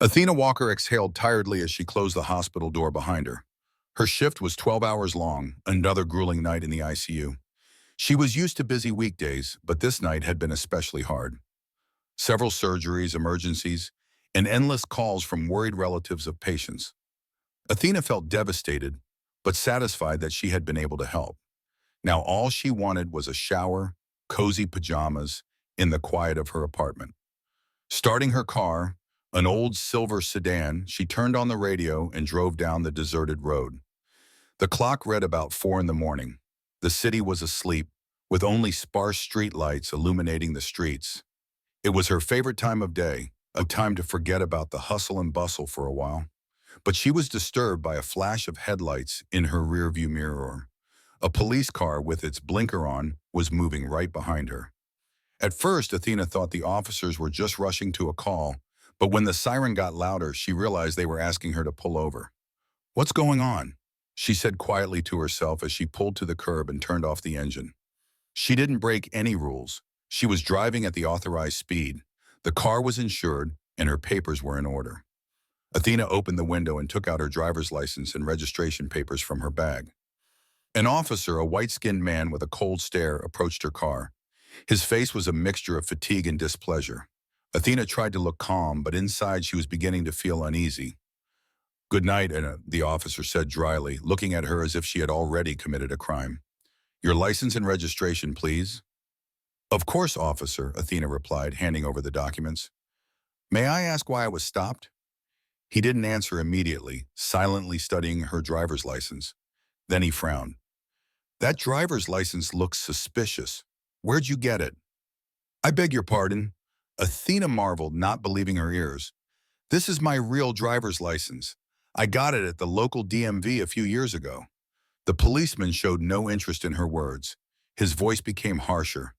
Athena Walker exhaled tiredly as she closed the hospital door behind her. Her shift was 12 hours long, another grueling night in the ICU. She was used to busy weekdays, but this night had been especially hard. Several surgeries, emergencies, and endless calls from worried relatives of patients. Athena felt devastated, but satisfied that she had been able to help. Now all she wanted was a shower, cozy pajamas, in the quiet of her apartment. Starting her car, an old silver sedan, she turned on the radio and drove down the deserted road. The clock read about 4 in the morning. The city was asleep, with only sparse streetlights illuminating the streets. It was her favorite time of day, a time to forget about the hustle and bustle for a while. But she was disturbed by a flash of headlights in her rearview mirror. A police car with its blinker on was moving right behind her. At first, Athena thought the officers were just rushing to a call, but when the siren got louder, she realized they were asking her to pull over. "What's going on?" she said quietly to herself as she pulled to the curb and turned off the engine. She didn't break any rules. She was driving at the authorized speed. The car was insured, and her papers were in order. Athena opened the window and took out her driver's license and registration papers from her bag. An officer, a white-skinned man with a cold stare, approached her car. His face was a mixture of fatigue and displeasure. Athena tried to look calm, but inside she was beginning to feel uneasy. "Good night," the officer said dryly, looking at her as if she had already committed a crime. "Your license and registration, please." "Of course, officer," Athena replied, handing over the documents. "May I ask why I was stopped?" He didn't answer immediately, silently studying her driver's license. Then he frowned. "That driver's license looks suspicious. Where'd you get it?" "I beg your pardon." Athena marveled, not believing her ears. "This is my real driver's license. I got it at the local DMV a few years ago." The policeman showed no interest in her words. His voice became harsher.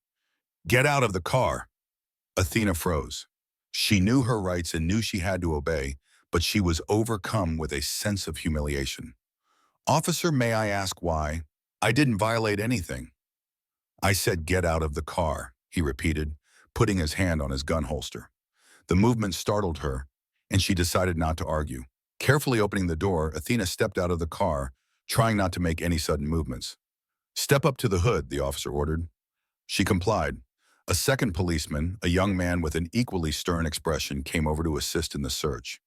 "Get out of the car." Athena froze. She knew her rights and knew she had to obey, but she was overcome with a sense of humiliation. "Officer, may I ask why?" "I didn't violate anything." "I said get out of the car," he repeated, putting his hand on his gun holster. The movement startled her, and she decided not to argue. Carefully opening the door, Athena stepped out of the car, trying not to make any sudden movements. "Step up to the hood," the officer ordered. She complied. A second policeman, a young man with an equally stern expression, came over to assist in the search.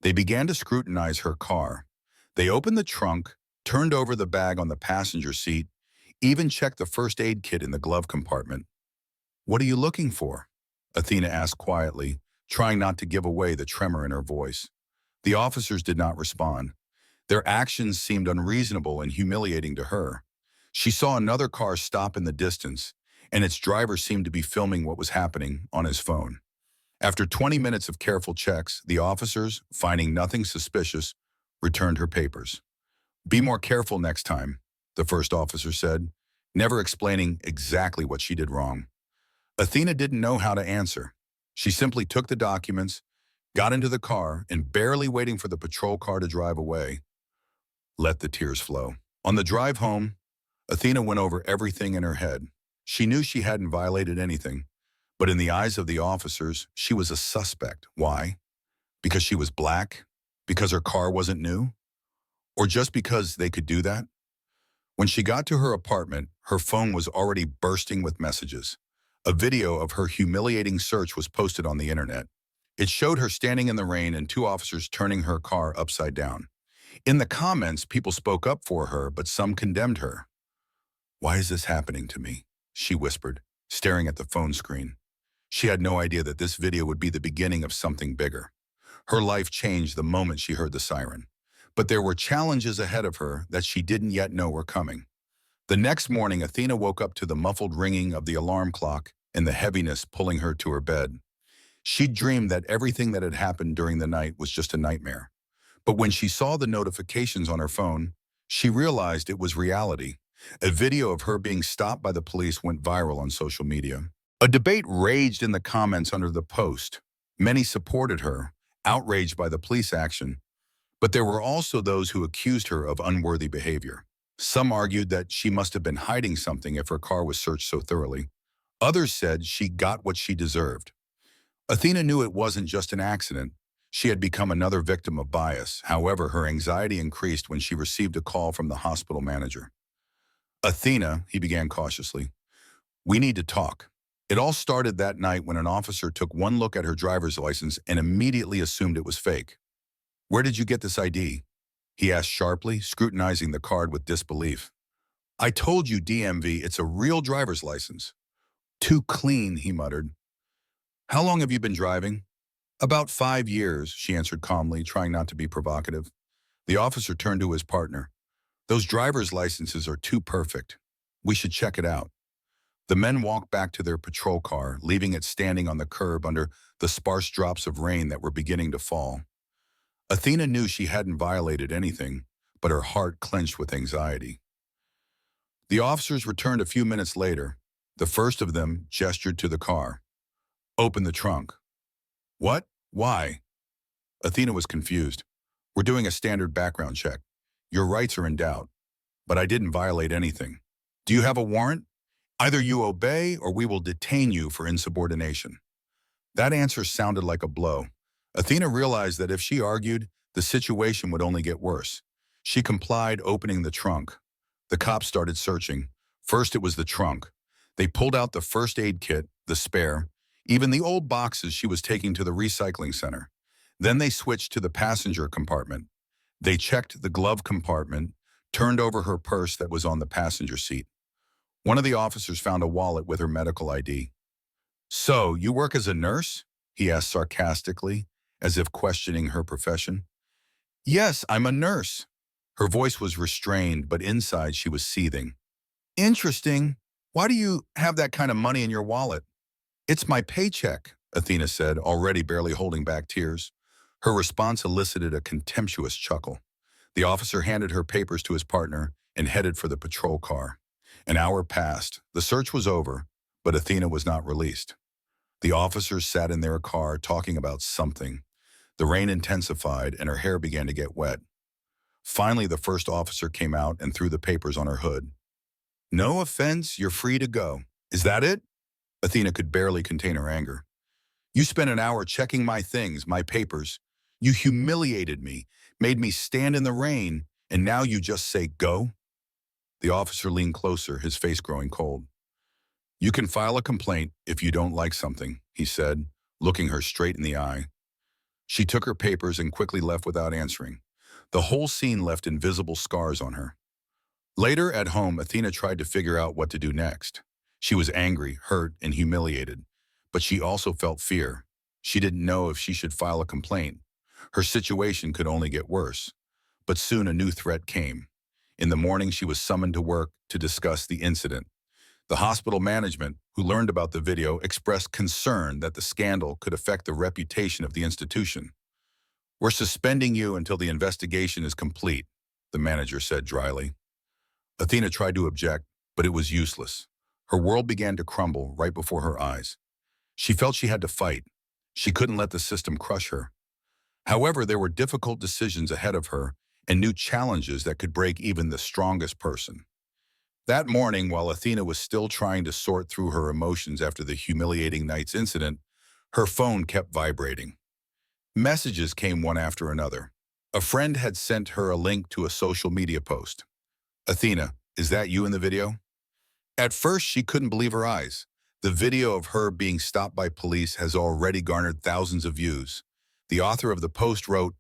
They began to scrutinize her car. They opened the trunk, turned over the bag on the passenger seat, even checked the first aid kit in the glove compartment. "What are you looking for?" Athena asked quietly, trying not to give away the tremor in her voice. The officers did not respond. Their actions seemed unreasonable and humiliating to her. She saw another car stop in the distance, and its driver seemed to be filming what was happening on his phone. After 20 minutes of careful checks, the officers, finding nothing suspicious, returned her papers. "Be more careful next time," the first officer said, never explaining exactly what she did wrong. Athena didn't know how to answer. She simply took the documents, got into the car, and barely waiting for the patrol car to drive away, let the tears flow. On the drive home, Athena went over everything in her head. She knew she hadn't violated anything, but in the eyes of the officers, she was a suspect. Why? Because she was black? Because her car wasn't new? Or just because they could do that? When she got to her apartment, her phone was already bursting with messages. A video of her humiliating search was posted on the internet. It showed her standing in the rain and two officers turning her car upside down. In the comments, people spoke up for her, but some condemned her. "Why is this happening to me?" she whispered, staring at the phone screen. She had no idea that this video would be the beginning of something bigger. Her life changed the moment she heard the siren. But there were challenges ahead of her that she didn't yet know were coming. The next morning, Athena woke up to the muffled ringing of the alarm clock and the heaviness pulling her to her bed. She'd dreamed that everything that had happened during the night was just a nightmare. But when she saw the notifications on her phone, she realized it was reality. A video of her being stopped by the police went viral on social media. A debate raged in the comments under the post. Many supported her, outraged by the police action, but there were also those who accused her of unworthy behavior. Some argued that she must have been hiding something if her car was searched so thoroughly. Others said she got what she deserved. Athena knew it wasn't just an accident. She had become another victim of bias. However, her anxiety increased when she received a call from the hospital manager. Athena, he began cautiously, we need to talk. It all started that night when an officer took one look at her driver's license and immediately assumed it was fake. Where did you get this ID? He asked sharply, scrutinizing the card with disbelief. I told you, DMV, it's a real driver's license. Too clean, he muttered. How long have you been driving? About 5 years, she answered calmly, trying not to be provocative. The officer turned to his partner. Those driver's licenses are too perfect. We should check it out. The men walked back to their patrol car, leaving it standing on the curb under the sparse drops of rain that were beginning to fall. Athena knew she hadn't violated anything, but her heart clenched with anxiety. The officers returned a few minutes later. The first of them gestured to the car. Open the trunk. What? Why? Athena was confused. We're doing a standard background check. Your rights are in doubt, but I didn't violate anything. Do you have a warrant? Either you obey or we will detain you for insubordination. That answer sounded like a blow. Athena realized that if she argued, the situation would only get worse. She complied, opening the trunk. The cops started searching. First, it was the trunk. They pulled out the first aid kit, the spare, even the old boxes she was taking to the recycling center. Then they switched to the passenger compartment. They checked the glove compartment, turned over her purse that was on the passenger seat. One of the officers found a wallet with her medical ID. So, you work as a nurse? He asked sarcastically, as if questioning her profession. Yes, I'm a nurse. Her voice was restrained, but inside she was seething. Interesting. Why do you have that kind of money in your wallet? It's my paycheck, Athena said, already barely holding back tears. Her response elicited a contemptuous chuckle. The officer handed her papers to his partner and headed for the patrol car. An hour passed. The search was over, but Athena was not released. The officers sat in their car talking about something. The rain intensified and her hair began to get wet. Finally, the first officer came out and threw the papers on her hood. No offense, you're free to go. Is that it? Athena could barely contain her anger. You spent an hour checking my things, my papers. You humiliated me, made me stand in the rain, and now you just say go? The officer leaned closer, his face growing cold. You can file a complaint if you don't like something, he said, looking her straight in the eye. She took her papers and quickly left without answering. The whole scene left invisible scars on her. Later, at home, Athena tried to figure out what to do next. She was angry, hurt, and humiliated, but she also felt fear. She didn't know if she should file a complaint. Her situation could only get worse. But soon a new threat came. In the morning, she was summoned to work to discuss the incident. The hospital management, who learned about the video, expressed concern that the scandal could affect the reputation of the institution. We're suspending you until the investigation is complete, the manager said dryly. Athena tried to object, but it was useless. Her world began to crumble right before her eyes. She felt she had to fight. She couldn't let the system crush her. However, there were difficult decisions ahead of her and new challenges that could break even the strongest person. That morning, while Athena was still trying to sort through her emotions after the humiliating night's incident, her phone kept vibrating. Messages came one after another. A friend had sent her a link to a social media post. Athena, is that you in the video? At first, she couldn't believe her eyes. The video of her being stopped by police has already garnered thousands of views. The author of the post wrote,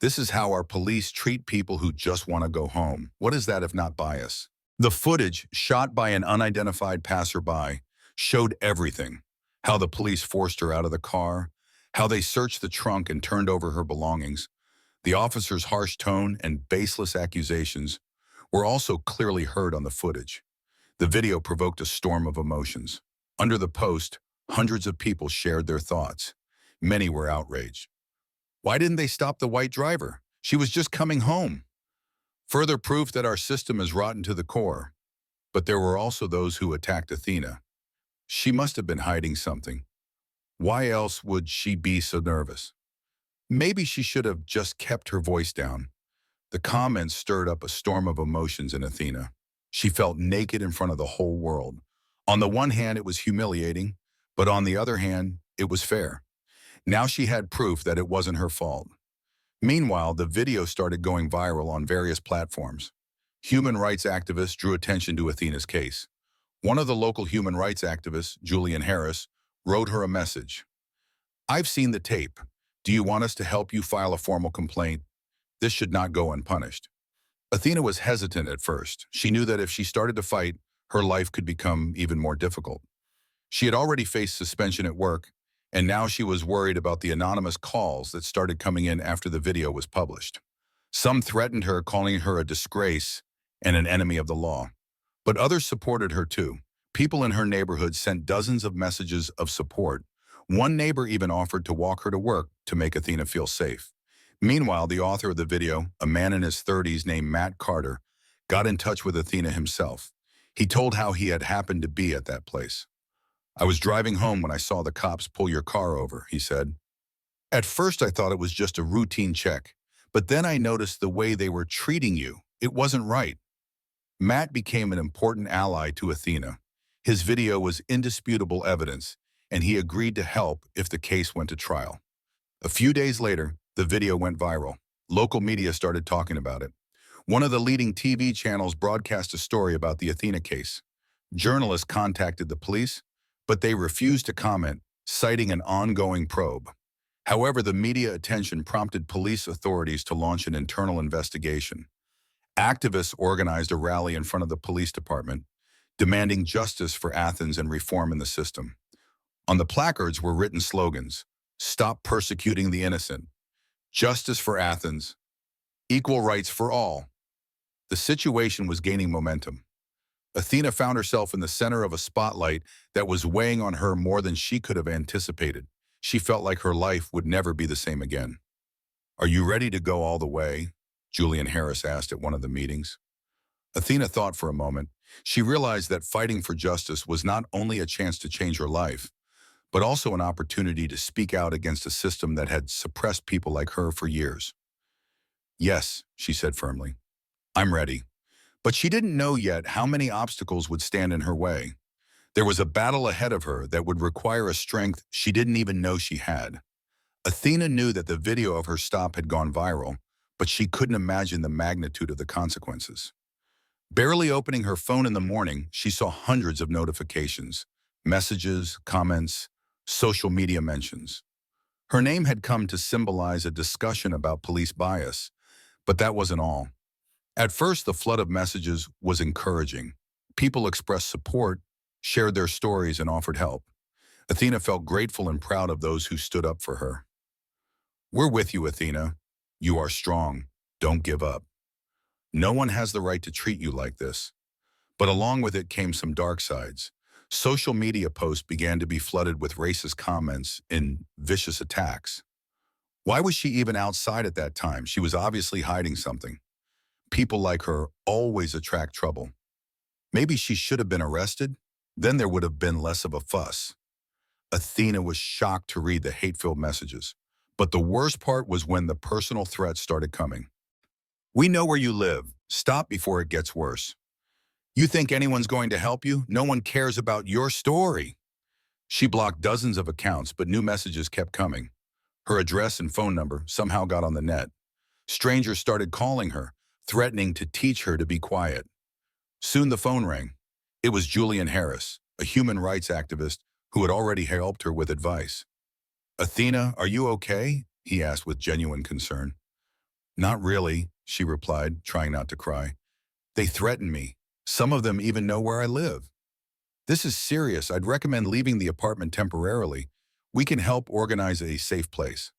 "This is how our police treat people who just want to go home. What is that if not bias?" The footage, shot by an unidentified passerby, showed everything. How the police forced her out of the car, how they searched the trunk and turned over her belongings. The officer's harsh tone and baseless accusations were also clearly heard on the footage. The video provoked a storm of emotions. Under the post, hundreds of people shared their thoughts. Many were outraged. Why didn't they stop the white driver? She was just coming home. Further proof that our system is rotten to the core. But there were also those who attacked Athena. She must have been hiding something. Why else would she be so nervous? Maybe she should have just kept her voice down. The comments stirred up a storm of emotions in Athena. She felt naked in front of the whole world. On the one hand, it was humiliating, but on the other hand, it was fair. Now she had proof that it wasn't her fault. Meanwhile, the video started going viral on various platforms. Human rights activists drew attention to Athena's case. One of the local human rights activists, Julian Harris, wrote her a message. "I've seen the tape. Do you want us to help you file a formal complaint? This should not go unpunished." Athena was hesitant at first. She knew that if she started to fight, her life could become even more difficult. She had already faced suspension at work, and now she was worried about the anonymous calls that started coming in after the video was published. Some threatened her, calling her a disgrace and an enemy of the law. But others supported her too. People in her neighborhood sent dozens of messages of support. One neighbor even offered to walk her to work to make Athena feel safe. Meanwhile, the author of the video, a man in his 30s named Matt Carter, got in touch with Athena himself. He told how he had happened to be at that place. "I was driving home when I saw the cops pull your car over," he said. "At first I thought it was just a routine check, but then I noticed the way they were treating you. It wasn't right." Matt became an important ally to Athena. His video was indisputable evidence, and he agreed to help if the case went to trial. A few days later, the video went viral. Local media started talking about it. One of the leading TV channels broadcast a story about the Athena case. Journalists contacted the police, but they refused to comment, citing an ongoing probe. However, the media attention prompted police authorities to launch an internal investigation. Activists organized a rally in front of the police department, demanding justice for Athens and reform in the system. On the placards were written slogans: "Stop persecuting the innocent," "Justice for Athens," "Equal rights for all." The situation was gaining momentum. Athena found herself in the center of a spotlight that was weighing on her more than she could have anticipated. She felt like her life would never be the same again. "Are you ready to go all the way?" Julian Harris asked at one of the meetings. Athena thought for a moment. She realized that fighting for justice was not only a chance to change her life, but also an opportunity to speak out against a system that had suppressed people like her for years. "Yes," she said firmly, "I'm ready." But she didn't know yet how many obstacles would stand in her way. There was a battle ahead of her that would require a strength she didn't even know she had. Athena knew that the video of her stop had gone viral, but she couldn't imagine the magnitude of the consequences. Barely opening her phone in the morning, she saw hundreds of notifications, messages, comments, social media mentions. Her name had come to symbolize a discussion about police bias, but that wasn't all. At first, the flood of messages was encouraging. People expressed support, shared their stories, and offered help. Athena felt grateful and proud of those who stood up for her. "We're with you, Athena. You are strong. Don't give up. No one has the right to treat you like this." But along with it came some dark sides. Social media posts began to be flooded with racist comments and vicious attacks. Why was she even outside at that time? She was obviously hiding something. People like her always attract trouble. Maybe she should have been arrested? Then there would have been less of a fuss. Athena was shocked to read the hate-filled messages. But the worst part was when the personal threats started coming. "We know where you live. Stop before it gets worse. You think anyone's going to help you? No one cares about your story." She blocked dozens of accounts, but new messages kept coming. Her address and phone number somehow got on the net. Strangers started calling her, threatening to teach her to be quiet. Soon the phone rang. It was Julian Harris, a human rights activist who had already helped her with advice. "Athena, are you okay?" he asked with genuine concern. "Not really," she replied, trying not to cry. "They threaten me. Some of them even know where I live. This is serious. I'd recommend leaving the apartment temporarily. We can help organize a safe place."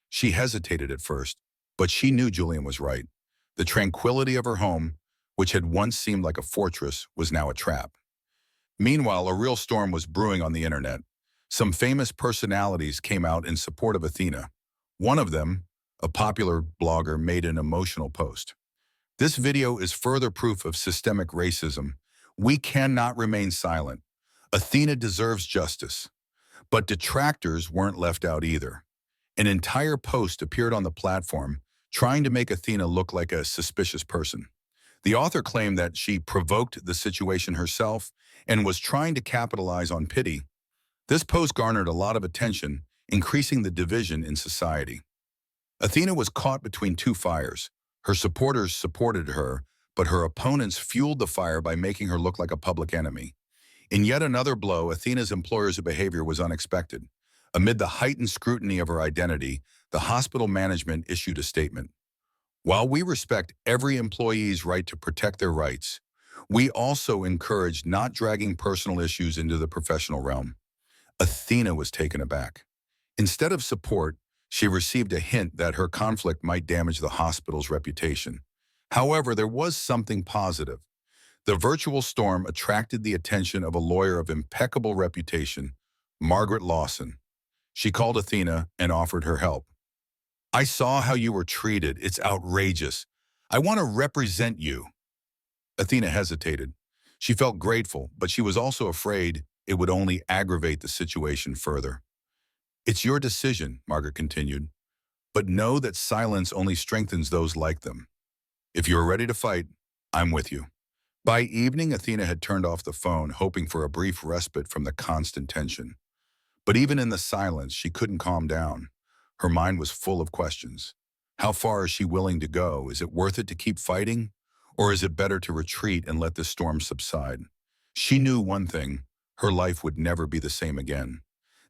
She hesitated at first, but she knew Julian was right. The tranquility of her home, which had once seemed like a fortress, was now a trap. Meanwhile, a real storm was brewing on the internet. Some famous personalities came out in support of Athena. One of them, a popular blogger, made an emotional post. "This video is further proof of systemic racism. We cannot remain silent. Athena deserves justice." But detractors weren't left out either. An entire post appeared on the platform, trying to make Athena look like a suspicious person. The author claimed that she provoked the situation herself and was trying to capitalize on pity. This post garnered a lot of attention, increasing the division in society. Athena was caught between two fires. Her supporters supported her, but her opponents fueled the fire by making her look like a public enemy. In yet another blow, Athena's employer's behavior was unexpected. Amid the heightened scrutiny of her identity, the hospital management issued a statement. While we respect every employee's right to protect their rights, we also encourage not dragging personal issues into the professional realm. Athena was taken aback. Instead of support, she received a hint that her conflict might damage the hospital's reputation. However, there was something positive. The virtual storm attracted the attention of a lawyer of impeccable reputation, Margaret Lawson. She called Athena and offered her help. I saw how you were treated. It's outrageous. I want to represent you. Athena hesitated. She felt grateful, but she was also afraid it would only aggravate the situation further. It's your decision, Margaret continued, but know that silence only strengthens those like them. If you're ready to fight, I'm with you. By evening, Athena had turned off the phone, hoping for a brief respite from the constant tension. But even in the silence, she couldn't calm down. Her mind was full of questions. How far is she willing to go? Is it worth it to keep fighting? Or is it better to retreat and let the storm subside? She knew one thing: her life would never be the same again.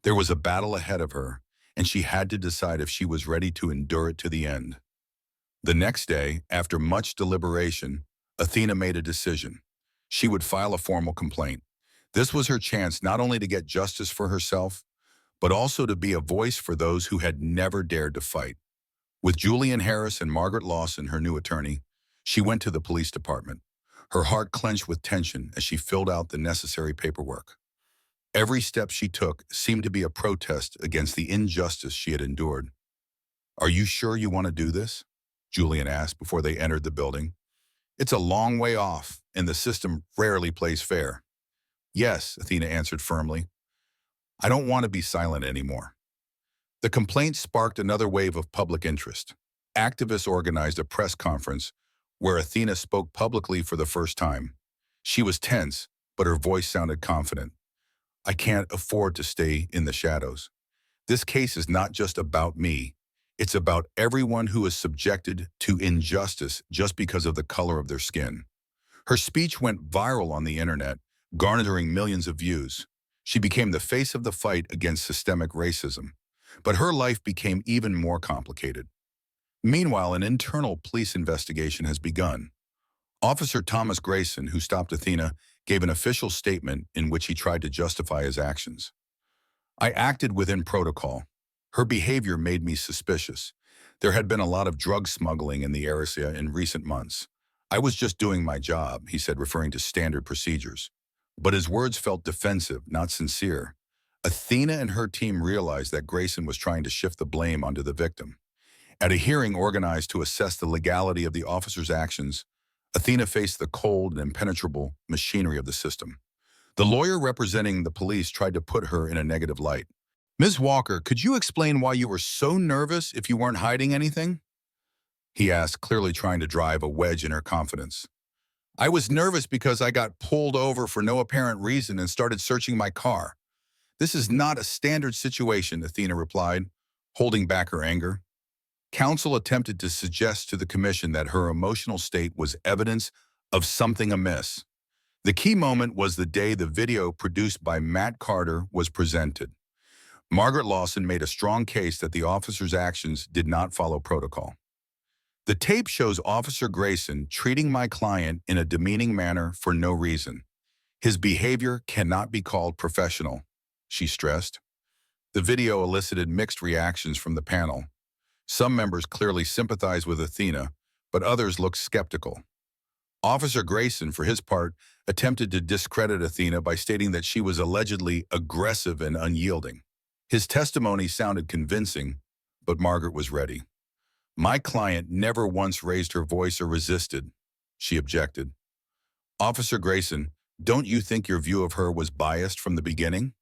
There was a battle ahead of her, and she had to decide if she was ready to endure it to the end. The next day, after much deliberation, Athena made a decision. She would file a formal complaint. This was her chance not only to get justice for herself, but also to be a voice for those who had never dared to fight. With Julian Harris and Margaret Lawson, her new attorney, she went to the police department. Her heart clenched with tension as she filled out the necessary paperwork. Every step she took seemed to be a protest against the injustice she had endured. Are you sure you want to do this? Julian asked before they entered the building. It's a long way off, and the system rarely plays fair. Yes, Athena answered firmly. I don't want to be silent anymore. The complaint sparked another wave of public interest. Activists organized a press conference where Athena spoke publicly for the first time. She was tense, but her voice sounded confident. I can't afford to stay in the shadows. This case is not just about me. It's about everyone who is subjected to injustice just because of the color of their skin. Her speech went viral on the internet, garnering millions of views. She became the face of the fight against systemic racism. But her life became even more complicated. Meanwhile, an internal police investigation has begun. Officer Thomas Grayson, who stopped Athena, gave an official statement in which he tried to justify his actions. I acted within protocol. Her behavior made me suspicious. There had been a lot of drug smuggling in the area in recent months. I was just doing my job, he said, referring to standard procedures. But his words felt defensive, not sincere. Athena and her team realized that Grayson was trying to shift the blame onto the victim. At a hearing organized to assess the legality of the officer's actions, Athena faced the cold and impenetrable machinery of the system. The lawyer representing the police tried to put her in a negative light. Ms. Walker, could you explain why you were so nervous if you weren't hiding anything? He asked, clearly trying to drive a wedge in her confidence. I was nervous because I got pulled over for no apparent reason and started searching my car. This is not a standard situation, Athena replied, holding back her anger. Counsel attempted to suggest to the commission that her emotional state was evidence of something amiss. The key moment was the day the video produced by Matt Carter was presented. Margaret Lawson made a strong case that the officer's actions did not follow protocol. The tape shows Officer Grayson treating my client in a demeaning manner for no reason. His behavior cannot be called professional, she stressed. The video elicited mixed reactions from the panel. Some members clearly sympathized with Athena, but others looked skeptical. Officer Grayson, for his part, attempted to discredit Athena by stating that she was allegedly aggressive and unyielding. His testimony sounded convincing, but Margaret was ready. My client never once raised her voice or resisted, she objected. Officer Grayson, don't you think your view of her was biased from the beginning?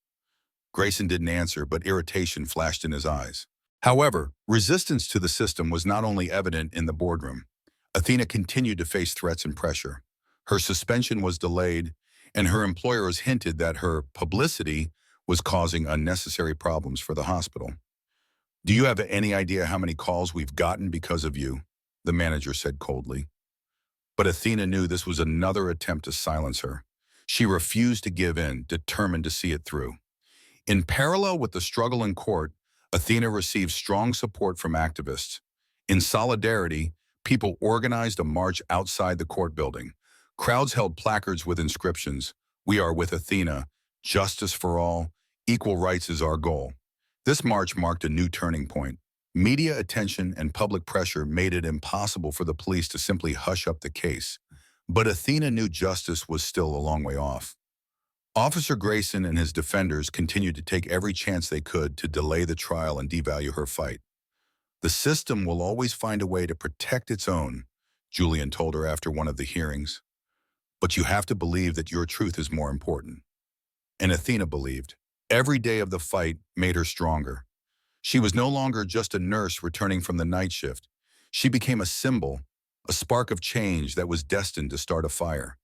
Grayson didn't answer, but irritation flashed in his eyes. However, resistance to the system was not only evident in the boardroom. Athena continued to face threats and pressure. Her suspension was delayed, and her employers hinted that her publicity was causing unnecessary problems for the hospital. Do you have any idea how many calls we've gotten because of you? The manager said coldly. But Athena knew this was another attempt to silence her. She refused to give in, determined to see it through. In parallel with the struggle in court, Athena received strong support from activists. In solidarity, people organized a march outside the court building. Crowds held placards with inscriptions, "We are with Athena, justice for all, equal rights is our goal." This march marked a new turning point. Media attention and public pressure made it impossible for the police to simply hush up the case. But Athena knew justice was still a long way off. Officer Grayson and his defenders continued to take every chance they could to delay the trial and devalue her fight. "The system will always find a way to protect its own," Julian told her after one of the hearings. "But you have to believe that your truth is more important." And Athena believed. Every day of the fight made her stronger. She was no longer just a nurse returning from the night shift. She became a symbol, a spark of change that was destined to start a fire.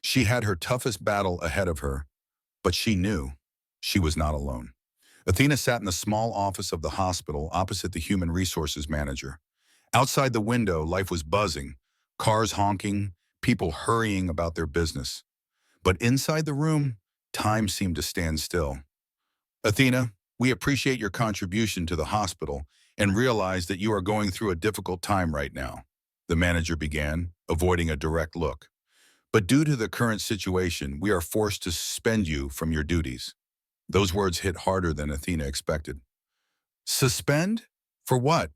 She had her toughest battle ahead of her, but she knew she was not alone. Athena sat in the small office of the hospital opposite the human resources manager. Outside the window, life was buzzing, cars honking, people hurrying about their business. But inside the room, time seemed to stand still. "Athena, we appreciate your contribution to the hospital and realize that you are going through a difficult time right now," the manager began, avoiding a direct look. "But due to the current situation, we are forced to suspend you from your duties." Those words hit harder than Athena expected. "Suspend? For what?"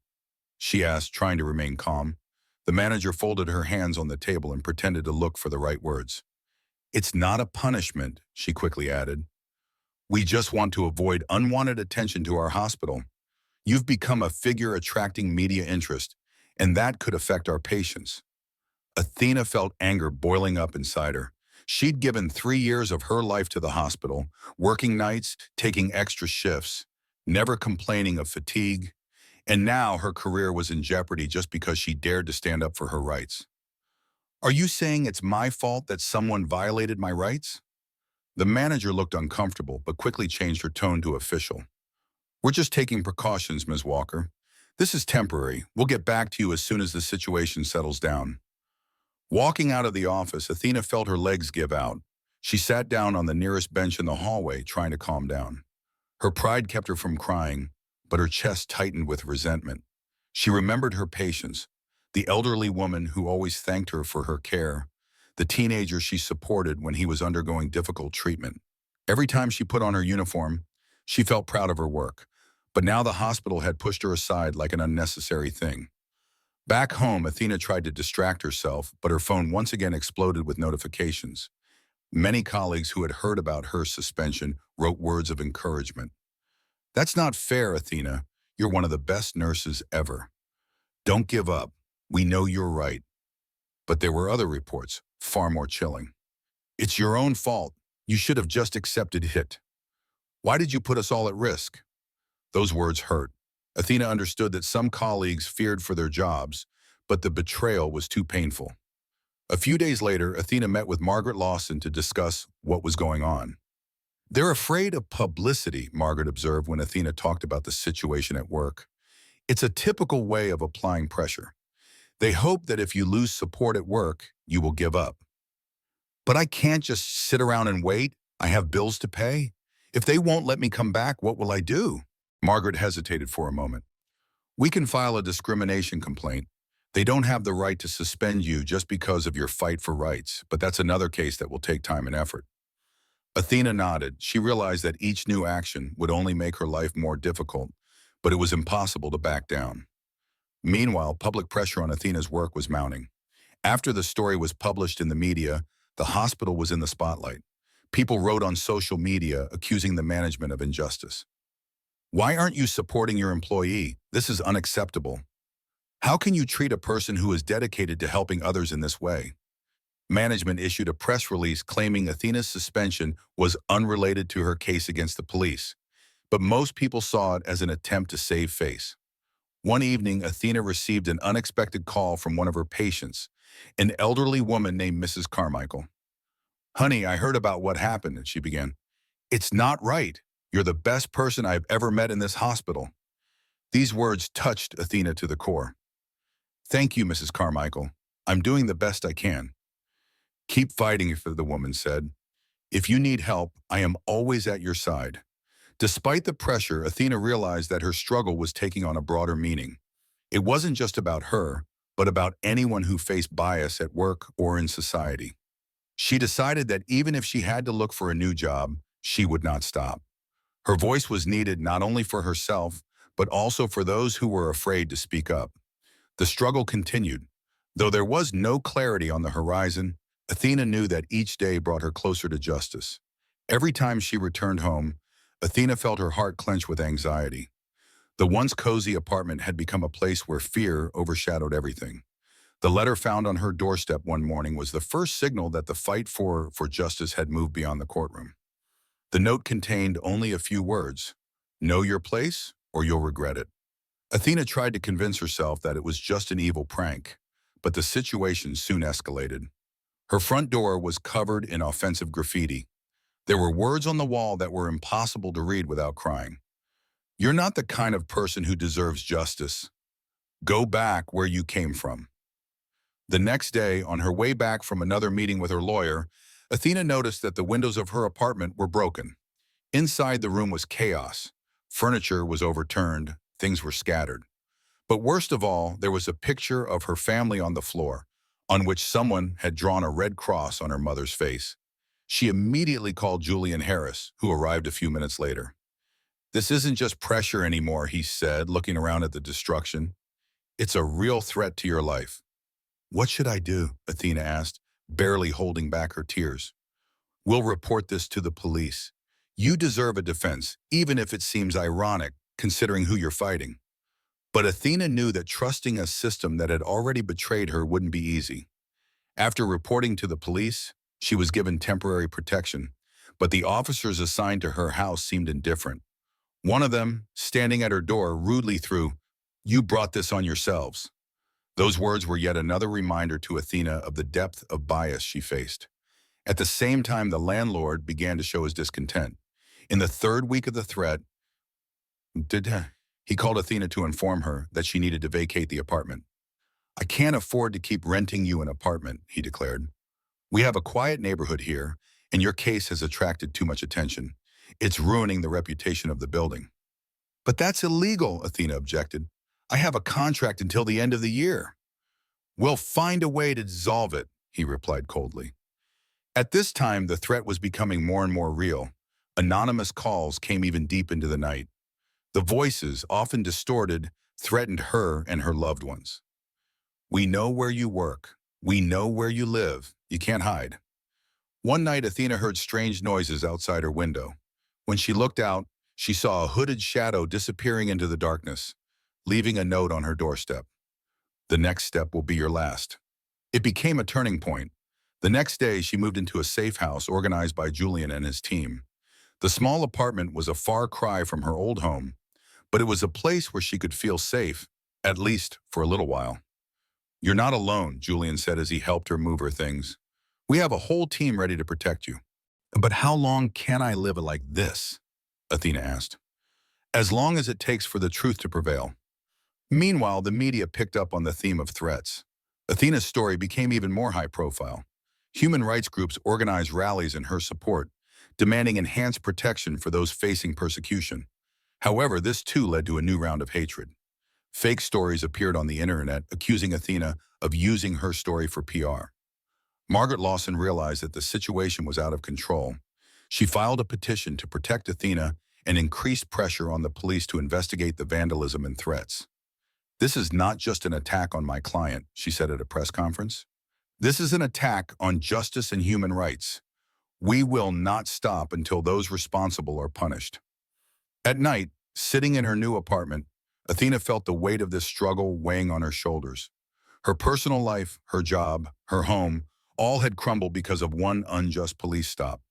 she asked, trying to remain calm. The manager folded her hands on the table and pretended to look for the right words. "It's not a punishment," she quickly added. "We just want to avoid unwanted attention to our hospital. You've become a figure attracting media interest, and that could affect our patients." Athena felt anger boiling up inside her. She'd given 3 years of her life to the hospital, working nights, taking extra shifts, never complaining of fatigue, and now her career was in jeopardy just because she dared to stand up for her rights. "Are you saying it's my fault that someone violated my rights?" The manager looked uncomfortable, but quickly changed her tone to official. "We're just taking precautions, Ms. Walker. This is temporary. We'll get back to you as soon as the situation settles down." Walking out of the office, Athena felt her legs give out. She sat down on the nearest bench in the hallway, trying to calm down. Her pride kept her from crying, but her chest tightened with resentment. She remembered her patients, the elderly woman who always thanked her for her care, the teenager she supported when he was undergoing difficult treatment. Every time she put on her uniform, she felt proud of her work. But now the hospital had pushed her aside like an unnecessary thing. Back home, Athena tried to distract herself, but her phone once again exploded with notifications. Many colleagues who had heard about her suspension wrote words of encouragement. "That's not fair, Athena. You're one of the best nurses ever. Don't give up. We know you're right." But there were other reports, far more chilling. "It's your own fault. You should have just accepted it. Why did you put us all at risk?" Those words hurt. Athena understood that some colleagues feared for their jobs, but the betrayal was too painful. A few days later, Athena met with Margaret Lawson to discuss what was going on. "They're afraid of publicity," Margaret observed when Athena talked about the situation at work. "It's a typical way of applying pressure. They hope that if you lose support at work, you will give up." "But I can't just sit around and wait. I have bills to pay. If they won't let me come back, what will I do?" Margaret hesitated for a moment. "We can file a discrimination complaint. They don't have the right to suspend you just because of your fight for rights, but that's another case that will take time and effort." Athena nodded. She realized that each new action would only make her life more difficult, but it was impossible to back down. Meanwhile, public pressure on Athena's work was mounting. After the story was published in the media, the hospital was in the spotlight. People wrote on social media accusing the management of injustice. "Why aren't you supporting your employee? This is unacceptable. How can you treat a person who is dedicated to helping others in this way?" Management issued a press release claiming Athena's suspension was unrelated to her case against the police, but most people saw it as an attempt to save face. One evening, Athena received an unexpected call from one of her patients, an elderly woman named Mrs. Carmichael. "Honey, I heard about what happened," she began. "It's not right. You're the best person I've ever met in this hospital." These words touched Athena to the core. "Thank you, Mrs. Carmichael. I'm doing the best I can." "Keep fighting," the woman said. "If you need help, I am always at your side." Despite the pressure, Athena realized that her struggle was taking on a broader meaning. It wasn't just about her, but about anyone who faced bias at work or in society. She decided that even if she had to look for a new job, she would not stop. Her voice was needed not only for herself, but also for those who were afraid to speak up. The struggle continued. Though there was no clarity on the horizon, Athena knew that each day brought her closer to justice. Every time she returned home, Athena felt her heart clench with anxiety. The once cozy apartment had become a place where fear overshadowed everything. The letter found on her doorstep one morning was the first signal that the fight for justice had moved beyond the courtroom. The note contained only a few words: "Know your place, or you'll regret it." Athena tried to convince herself that it was just an evil prank, but the situation soon escalated. Her front door was covered in offensive graffiti. There were words on the wall that were impossible to read without crying. "You're not the kind of person who deserves justice. Go back where you came from." The next day, on her way back from another meeting with her lawyer, Athena noticed that the windows of her apartment were broken. Inside, the room was chaos. Furniture was overturned, things were scattered. But worst of all, there was a picture of her family on the floor, on which someone had drawn a red cross on her mother's face. She immediately called Julian Harris, who arrived a few minutes later. "This isn't just pressure anymore," he said, looking around at the destruction. "It's a real threat to your life." "What should I do?" Athena asked, barely holding back her tears. "We'll report this to the police. You deserve a defense, even if it seems ironic, considering who you're fighting." But Athena knew that trusting a system that had already betrayed her wouldn't be easy. After reporting to the police, she was given temporary protection, but the officers assigned to her house seemed indifferent. One of them, standing at her door, rudely threw, "You brought this on yourselves." Those words were yet another reminder to Athena of the depth of bias she faced. At the same time, the landlord began to show his discontent. In the third week of the threat, he called Athena to inform her that she needed to vacate the apartment. "I can't afford to keep renting you an apartment," he declared. "We have a quiet neighborhood here, and your case has attracted too much attention. It's ruining the reputation of the building." "But that's illegal," Athena objected. "I have a contract until the end of the year." "We'll find a way to dissolve it," he replied coldly. At this time, the threat was becoming more and more real. Anonymous calls came even deep into the night. The voices, often distorted, threatened her and her loved ones. "We know where you work. We know where you live. You can't hide." One night, Athena heard strange noises outside her window. When she looked out, she saw a hooded shadow disappearing into the darkness, leaving a note on her doorstep. "The next step will be your last." It became a turning point. The next day, she moved into a safe house organized by Julian and his team. The small apartment was a far cry from her old home, but it was a place where she could feel safe, at least for a little while. "You're not alone," Julian said as he helped her move her things. "We have a whole team ready to protect you." "But how long can I live like this?" Athena asked. "As long as it takes for the truth to prevail." Meanwhile, the media picked up on the theme of threats. Athena's story became even more high profile. Human rights groups organized rallies in her support, demanding enhanced protection for those facing persecution. However, this too led to a new round of hatred. Fake stories appeared on the internet accusing Athena of using her story for PR. Margaret Lawson realized that the situation was out of control. She filed a petition to protect Athena and increased pressure on the police to investigate the vandalism and threats. "This is not just an attack on my client," she said at a press conference. "This is an attack on justice and human rights. We will not stop until those responsible are punished." At night, sitting in her new apartment, Athena felt the weight of this struggle weighing on her shoulders. Her personal life, her job, her home, all had crumbled because of one unjust police stop.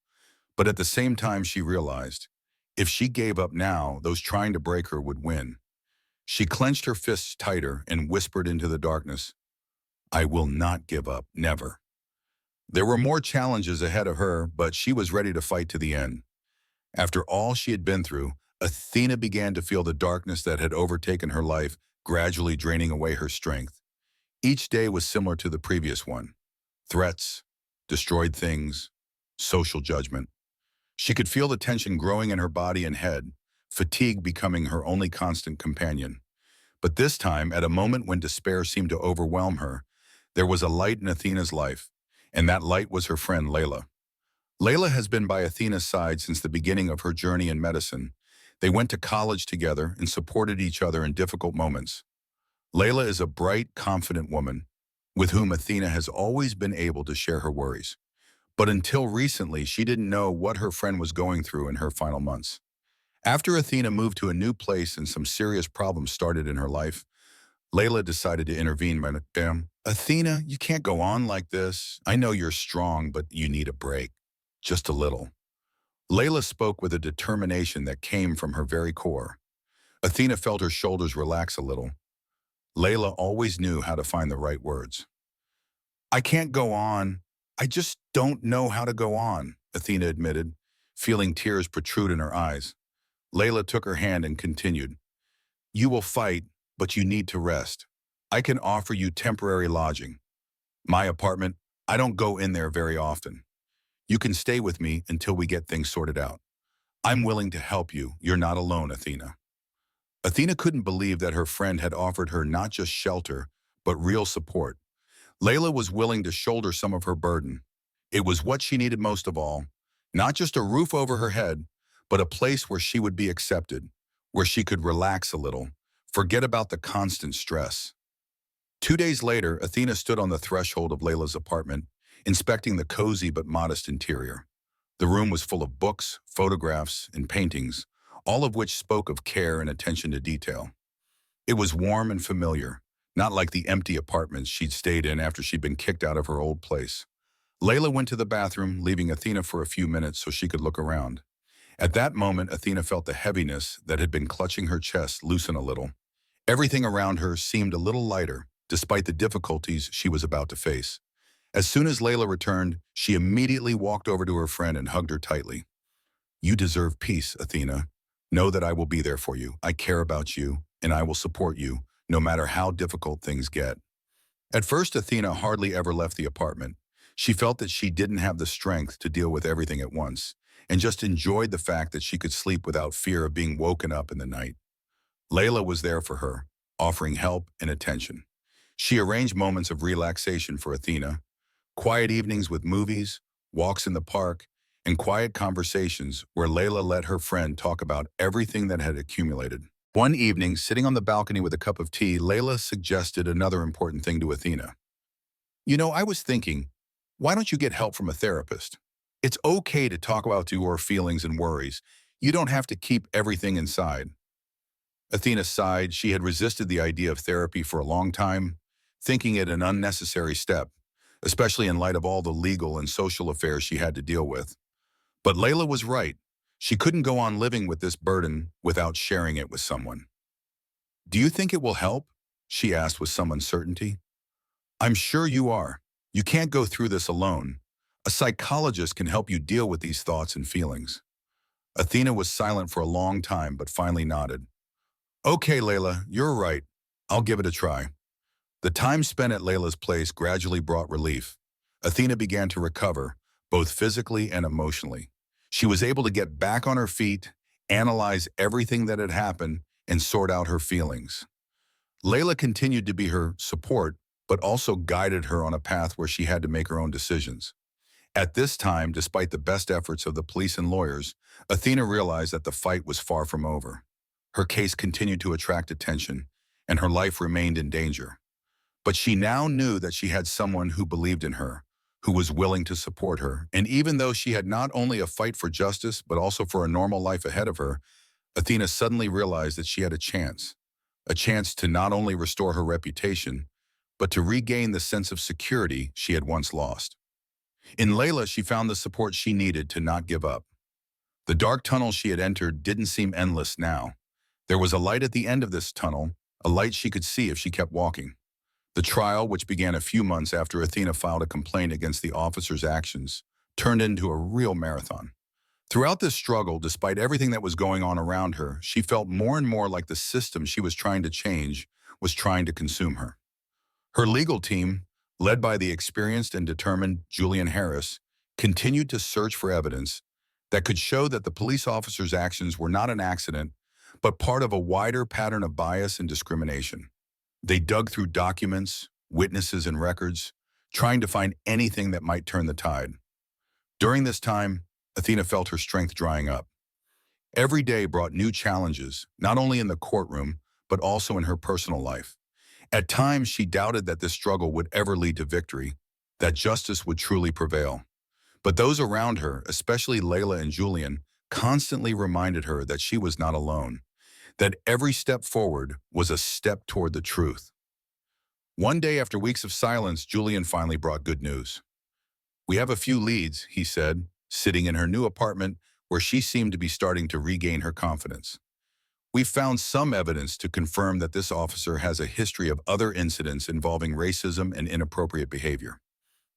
But at the same time, she realized, if she gave up now, those trying to break her would win. She clenched her fists tighter and whispered into the darkness, "I will not give up, never." There were more challenges ahead of her, but she was ready to fight to the end. After all she had been through, Athena began to feel the darkness that had overtaken her life, gradually draining away her strength. Each day was similar to the previous one. Threats, destroyed things, social judgment. She could feel the tension growing in her body and head, fatigue becoming her only constant companion. But this time, at a moment when despair seemed to overwhelm her, there was a light in Athena's life, and that light was her friend Layla. Layla has been by Athena's side since the beginning of her journey in medicine. They went to college together and supported each other in difficult moments. Layla is a bright, confident woman with whom Athena has always been able to share her worries. But until recently, she didn't know what her friend was going through in her final months. After Athena moved to a new place and some serious problems started in her life, Layla decided to intervene. Madam, Athena, you can't go on like this. I know you're strong, but you need a break. Just a little. Layla spoke with a determination that came from her very core. Athena felt her shoulders relax a little. Layla always knew how to find the right words. I can't go on. I just don't know how to go on, Athena admitted, feeling tears protrude in her eyes. Layla took her hand and continued. You will fight, but you need to rest. I can offer you temporary lodging. My apartment, I don't go in there very often. You can stay with me until we get things sorted out. I'm willing to help you. You're not alone, Athena. Athena couldn't believe that her friend had offered her not just shelter, but real support. Layla was willing to shoulder some of her burden. It was what she needed most of all, not just a roof over her head, but a place where she would be accepted, where she could relax a little, forget about the constant stress. 2 days later, Athena stood on the threshold of Layla's apartment, inspecting the cozy but modest interior. The room was full of books, photographs, and paintings, all of which spoke of care and attention to detail. It was warm and familiar, not like the empty apartments she'd stayed in after she'd been kicked out of her old place. Layla went to the bathroom, leaving Athena for a few minutes so she could look around. At that moment, Athena felt the heaviness that had been clutching her chest loosen a little. Everything around her seemed a little lighter, despite the difficulties she was about to face. As soon as Layla returned, she immediately walked over to her friend and hugged her tightly. You deserve peace, Athena. Know that I will be there for you. I care about you, and I will support you, no matter how difficult things get. At first, Athena hardly ever left the apartment. She felt that she didn't have the strength to deal with everything at once, and just enjoyed the fact that she could sleep without fear of being woken up in the night. Layla was there for her, offering help and attention. She arranged moments of relaxation for Athena, quiet evenings with movies, walks in the park, and quiet conversations where Layla let her friend talk about everything that had accumulated. One evening, sitting on the balcony with a cup of tea, Layla suggested another important thing to Athena. I was thinking, why don't you get help from a therapist? It's okay to talk about your feelings and worries. You don't have to keep everything inside. Athena sighed. She had resisted the idea of therapy for a long time, thinking it an unnecessary step, especially in light of all the legal and social affairs she had to deal with. But Layla was right. She couldn't go on living with this burden without sharing it with someone. Do you think it will help? She asked with some uncertainty. I'm sure you are. You can't go through this alone. A psychologist can help you deal with these thoughts and feelings. Athena was silent for a long time, but finally nodded. Okay, Layla, you're right. I'll give it a try. The time spent at Layla's place gradually brought relief. Athena began to recover, both physically and emotionally. She was able to get back on her feet, analyze everything that had happened, and sort out her feelings. Layla continued to be her support, but also guided her on a path where she had to make her own decisions. At this time, despite the best efforts of the police and lawyers, Athena realized that the fight was far from over. Her case continued to attract attention, and her life remained in danger. But she now knew that she had someone who believed in her, who was willing to support her, and even though she had not only a fight for justice, but also for a normal life ahead of her, Athena suddenly realized that she had a chance to not only restore her reputation, but to regain the sense of security she had once lost. In Layla, she found the support she needed to not give up. The dark tunnel she had entered didn't seem endless now. There was a light at the end of this tunnel, a light she could see if she kept walking. The trial, which began a few months after Athena filed a complaint against the officer's actions, turned into a real marathon. Throughout this struggle, despite everything that was going on around her, she felt more and more like the system she was trying to change was trying to consume her. Her legal team, led by the experienced and determined Julian Harris, continued to search for evidence that could show that the police officer's actions were not an accident, but part of a wider pattern of bias and discrimination. They dug through documents, witnesses, and records, trying to find anything that might turn the tide. During this time, Athena felt her strength drying up. Every day brought new challenges, not only in the courtroom, but also in her personal life. At times, she doubted that this struggle would ever lead to victory, that justice would truly prevail. But those around her, especially Layla and Julian, constantly reminded her that she was not alone, that every step forward was a step toward the truth. One day, after weeks of silence, Julian finally brought good news. "We have a few leads," he said, sitting in her new apartment where she seemed to be starting to regain her confidence. "We've found some evidence to confirm that this officer has a history of other incidents involving racism and inappropriate behavior."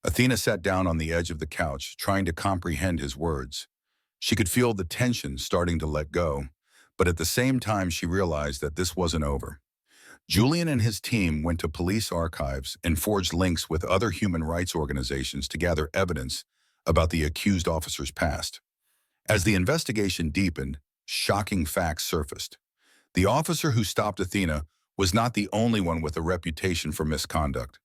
Athena sat down on the edge of the couch, trying to comprehend his words. She could feel the tension starting to let go, but at the same time she realized that this wasn't over. Julian and his team went to police archives and forged links with other human rights organizations to gather evidence about the accused officer's past. As the investigation deepened, shocking facts surfaced. The officer who stopped Athena was not the only one with a reputation for misconduct.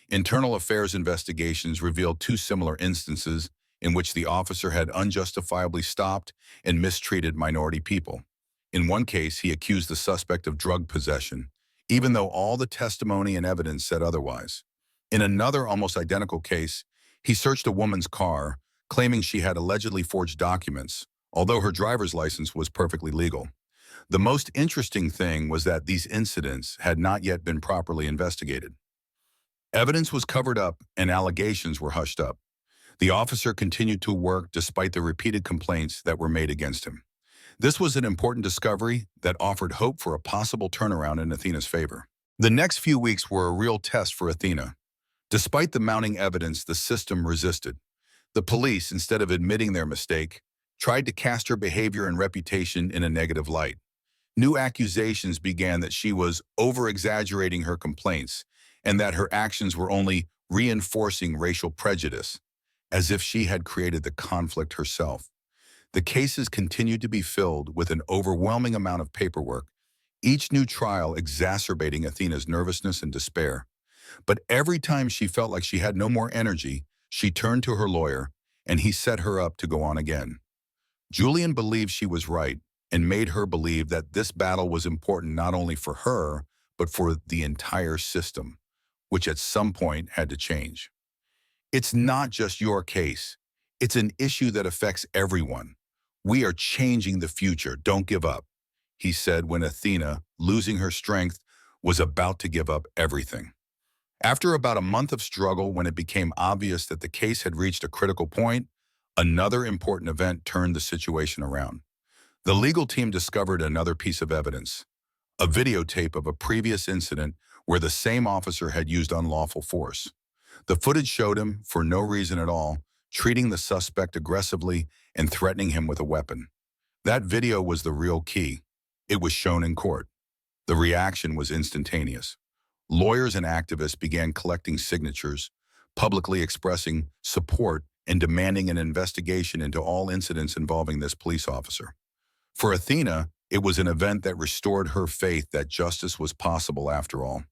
Internal affairs investigations revealed two similar instances in which the officer had unjustifiably stopped and mistreated minority people. In one case, he accused the suspect of drug possession, even though all the testimony and evidence said otherwise. In another almost identical case, he searched a woman's car, claiming she had allegedly forged documents, although her driver's license was perfectly legal. The most interesting thing was that these incidents had not yet been properly investigated. Evidence was covered up and allegations were hushed up. The officer continued to work despite the repeated complaints that were made against him. This was an important discovery that offered hope for a possible turnaround in Athena's favor. The next few weeks were a real test for Athena. Despite the mounting evidence, the system resisted. The police, instead of admitting their mistake, tried to cast her behavior and reputation in a negative light. New accusations began that she was over-exaggerating her complaints and that her actions were only reinforcing racial prejudice, as if she had created the conflict herself. The cases continued to be filled with an overwhelming amount of paperwork, each new trial exacerbating Athena's nervousness and despair. But every time she felt like she had no more energy, she turned to her lawyer, and he set her up to go on again. Julian believed she was right and made her believe that this battle was important not only for her, but for the entire system, which at some point had to change. "It's not just your case. It's an issue that affects everyone. We are changing the future. Don't give up," he said when Athena, losing her strength, was about to give up everything. After about a month of struggle, when it became obvious that the case had reached a critical point, another important event turned the situation around. The legal team discovered another piece of evidence, a videotape of a previous incident where the same officer had used unlawful force. The footage showed him, for no reason at all, treating the suspect aggressively and threatening him with a weapon. That video was the real key. It was shown in court. The reaction was instantaneous. Lawyers and activists began collecting signatures, publicly expressing support and demanding an investigation into all incidents involving this police officer. For Athena, it was an event that restored her faith that justice was possible after all.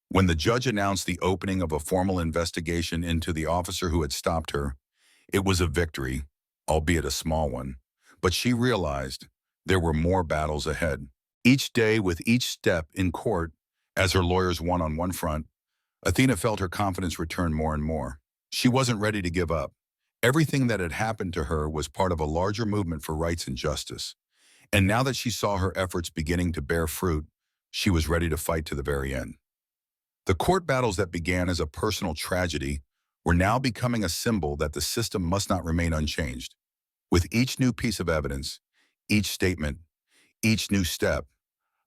When the judge announced the opening of a formal investigation into the officer who had stopped her, it was a victory, albeit a small one. But she realized there were more battles ahead. Each day, with each step in court, as her lawyers won on one front, Athena felt her confidence return more and more. She wasn't ready to give up. Everything that had happened to her was part of a larger movement for rights and justice. And now that she saw her efforts beginning to bear fruit, she was ready to fight to the very end. The court battles that began as a personal tragedy were now becoming a symbol that the system must not remain unchanged. With each new piece of evidence, each statement, each new step,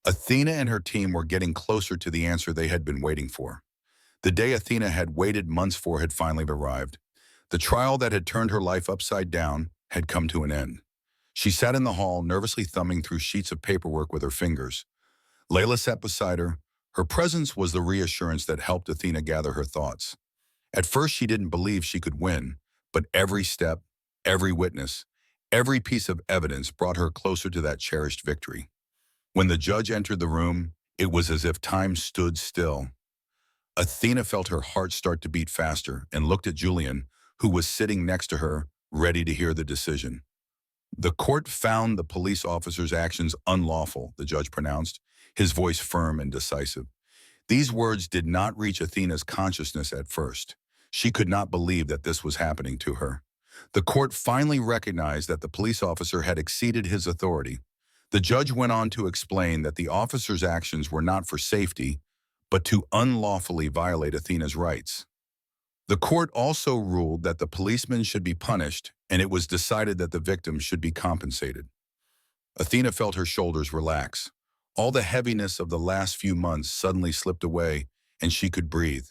Athena and her team were getting closer to the answer they had been waiting for. The day Athena had waited months for had finally arrived. The trial that had turned her life upside down had come to an end. She sat in the hall, nervously thumbing through sheets of paperwork with her fingers. Layla sat beside her. Her presence was the reassurance that helped Athena gather her thoughts. At first, she didn't believe she could win, but every step, every witness, every piece of evidence brought her closer to that cherished victory. When the judge entered the room, it was as if time stood still. Athena felt her heart start to beat faster and looked at Julian, who was sitting next to her, ready to hear the decision. The court found the police officer's actions unlawful, the judge pronounced, his voice firm and decisive. These words did not reach Athena's consciousness at first. She could not believe that this was happening to her. The court finally recognized that the police officer had exceeded his authority. The judge went on to explain that the officer's actions were not for safety, but to unlawfully violate Athena's rights. The court also ruled that the policeman should be punished, and it was decided that the victim should be compensated. Athena felt her shoulders relax. All the heaviness of the last few months suddenly slipped away, and she could breathe.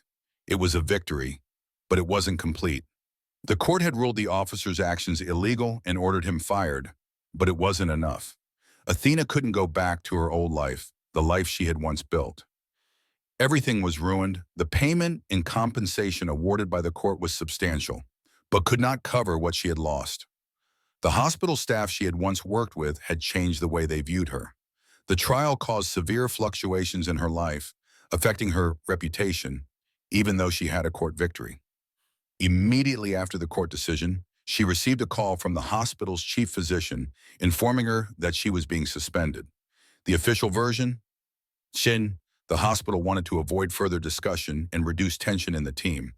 It was a victory, but it wasn't complete. The court had ruled the officer's actions illegal and ordered him fired, but it wasn't enough. Athena couldn't go back to her old life, the life she had once built. Everything was ruined. The payment and compensation awarded by the court was substantial, but could not cover what she had lost. The hospital staff she had once worked with had changed the way they viewed her. The trial caused severe fluctuations in her life, affecting her reputation, even though she had a court victory. Immediately after the court decision, she received a call from the hospital's chief physician informing her that she was being suspended. The official version? The hospital wanted to avoid further discussion and reduce tension in the team,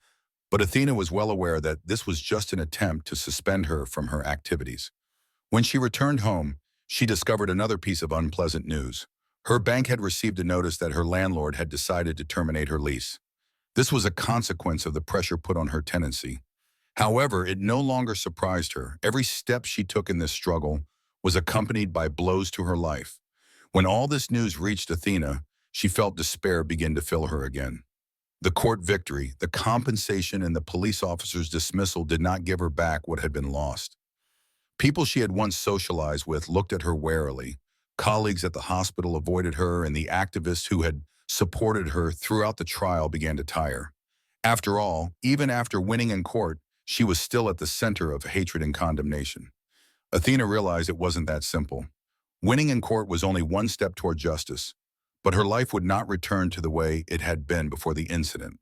but Athena was well aware that this was just an attempt to suspend her from her activities. When she returned home, she discovered another piece of unpleasant news. Her bank had received a notice that her landlord had decided to terminate her lease. This was a consequence of the pressure put on her tenancy. However, it no longer surprised her. Every step she took in this struggle was accompanied by blows to her life. When all this news reached Athena, she felt despair begin to fill her again. The court victory, the compensation, and the police officer's dismissal did not give her back what had been lost. People she had once socialized with looked at her warily. Colleagues at the hospital avoided her, and the activists who had supported her throughout the trial began to tire. After all, even after winning in court, she was still at the center of hatred and condemnation. Athena realized it wasn't that simple. Winning in court was only one step toward justice, but her life would not return to the way it had been before the incident.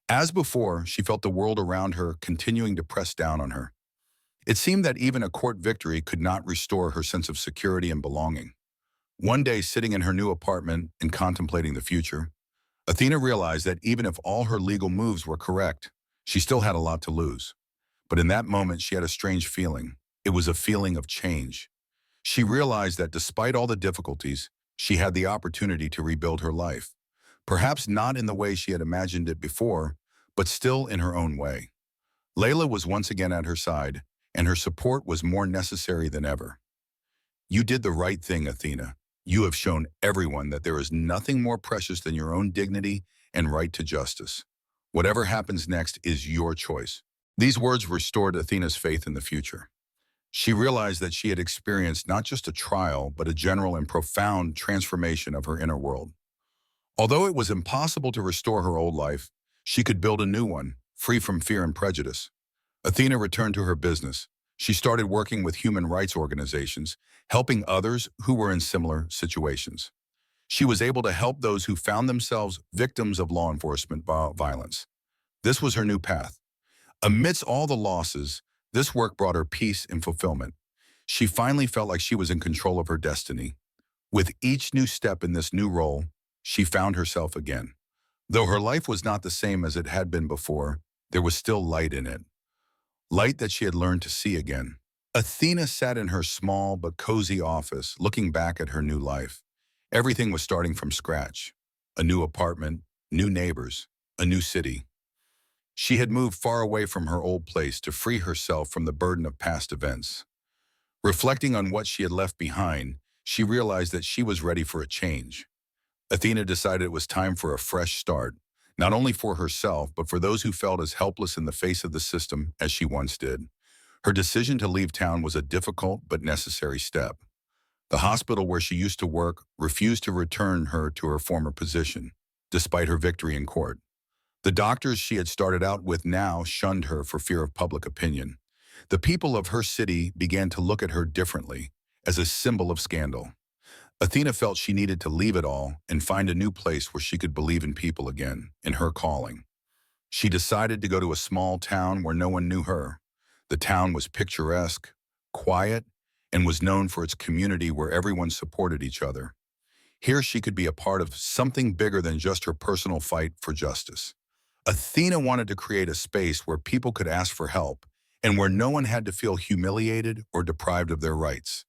As before, she felt the world around her continuing to press down on her. It seemed that even a court victory could not restore her sense of security and belonging. One day, sitting in her new apartment and contemplating the future, Athena realized that even if all her legal moves were correct, she still had a lot to lose. But in that moment, she had a strange feeling. It was a feeling of change. She realized that despite all the difficulties, she had the opportunity to rebuild her life. Perhaps not in the way she had imagined it before, but still in her own way. Layla was once again at her side, and her support was more necessary than ever. You did the right thing, Athena. You have shown everyone that there is nothing more precious than your own dignity and right to justice. Whatever happens next is your choice. These words restored Athena's faith in the future. She realized that she had experienced not just a trial, but a general and profound transformation of her inner world. Although it was impossible to restore her old life, she could build a new one, free from fear and prejudice. Athena returned to her business. She started working with human rights organizations, helping others who were in similar situations. She was able to help those who found themselves victims of law enforcement violence. This was her new path. Amidst all the losses, this work brought her peace and fulfillment. She finally felt like she was in control of her destiny. With each new step in this new role, she found herself again. Though her life was not the same as it had been before, there was still light in it. Light that she had learned to see again. Athena sat in her small but cozy office, looking back at her new life. Everything was starting from scratch. A new apartment, new neighbors, a new city. She had moved far away from her old place to free herself from the burden of past events. Reflecting on what she had left behind, she realized that she was ready for a change. Athena decided it was time for a fresh start, not only for herself, but for those who felt as helpless in the face of the system as she once did. Her decision to leave town was a difficult but necessary step. The hospital where she used to work refused to return her to her former position, despite her victory in court. The doctors she had started out with now shunned her for fear of public opinion. The people of her city began to look at her differently, as a symbol of scandal. Athena felt she needed to leave it all and find a new place where she could believe in people again, in her calling. She decided to go to a small town where no one knew her. The town was picturesque, quiet, and was known for its community where everyone supported each other. Here she could be a part of something bigger than just her personal fight for justice. Athena wanted to create a space where people could ask for help and where no one had to feel humiliated or deprived of their rights.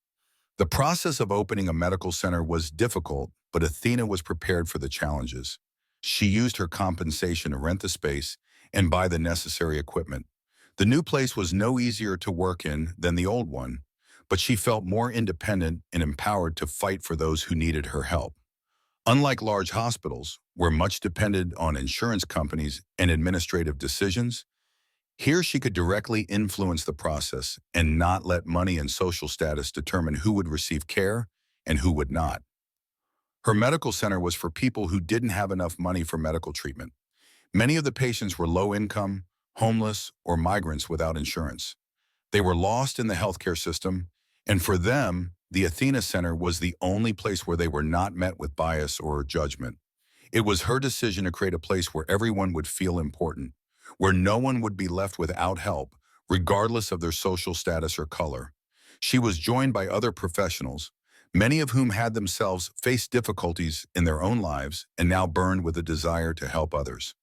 The process of opening a medical center was difficult, but Athena was prepared for the challenges. She used her compensation to rent the space and buy the necessary equipment. The new place was no easier to work in than the old one, but she felt more independent and empowered to fight for those who needed her help. Unlike large hospitals, where much depended on insurance companies and administrative decisions, here she could directly influence the process and not let money and social status determine who would receive care and who would not. Her medical center was for people who didn't have enough money for medical treatment. Many of the patients were low income, homeless, or migrants without insurance. They were lost in the healthcare system, and for them, the Athena Center was the only place where they were not met with bias or judgment. It was her decision to create a place where everyone would feel important, where no one would be left without help, regardless of their social status or color. She was joined by other professionals, many of whom had themselves faced difficulties in their own lives and now burned with a desire to help others.